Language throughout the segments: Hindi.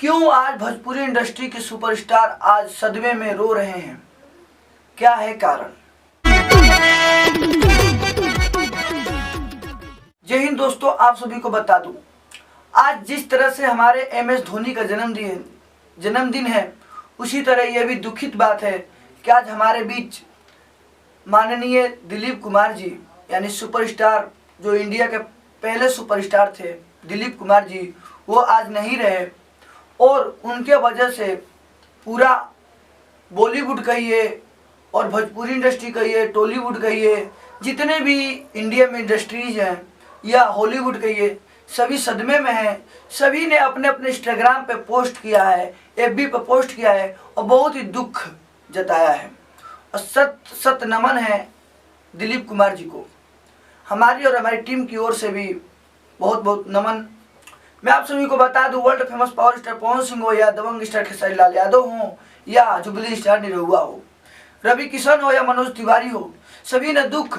क्यों आज भोजपुरी इंडस्ट्री के सुपरस्टार आज सदमे में रो रहे हैं? क्या है कारण? जय हिंद दोस्तों, आप सभी को बता दूं, आज जिस तरह से हमारे MS धोनी का जन्मदिन है, उसी तरह यह भी दुखित बात है कि आज हमारे बीच माननीय दिलीप कुमार जी यानी सुपरस्टार, जो इंडिया के पहले सुपरस्टार थे, दिलीप कुमार जी, वो आज नहीं रहे। और उनके वजह से पूरा बॉलीवुड कहिए और भोजपुरी इंडस्ट्री कहिए, टॉलीवुड कहिए, जितने भी इंडिया में इंडस्ट्रीज हैं या हॉलीवुड कहिए, सभी सदमे में हैं। सभी ने अपने अपने इंस्टाग्राम पे पोस्ट किया है, FB पे पोस्ट किया है और बहुत ही दुख जताया है। और सत नमन है दिलीप कुमार जी को। हमारी और हमारी टीम की ओर से भी बहुत बहुत नमन। मैं आप सभी को बता दूं, world famous power star Pawan Singh हो या दबंग स्टार खेसारी लाल यादव हो या जुबली स्टार निरहुआ हो, रवि किशन हो या मनोज तिवारी हो, सभी ने दुख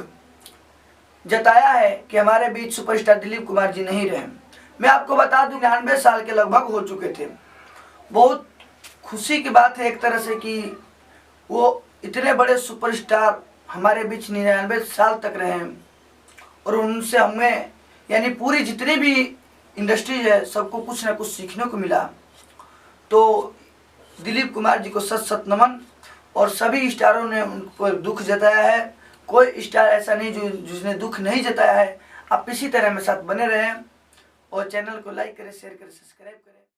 जताया है कि हमारे बीच सुपरस्टार दिलीप कुमार जी नहीं रहे। मैं आपको बता दूं, 99 साल के लगभग हो चुके थे। बहुत खुशी की बात है एक तरह से कि वो इतने बड़े सुपरस्टार हमारे बीच 99 साल तक रहे और उनसे हमें यानी पूरी जितनी भी इंडस्ट्री है सबको कुछ ना कुछ सीखने को मिला। तो दिलीप कुमार जी को सत नमन। और सभी स्टारों ने उन पर दुख जताया है। कोई स्टार ऐसा नहीं जिसने दुख नहीं जताया है। आप इसी तरह मेरे साथ बने रहें और चैनल को लाइक करें, शेयर करें, सब्सक्राइब करें।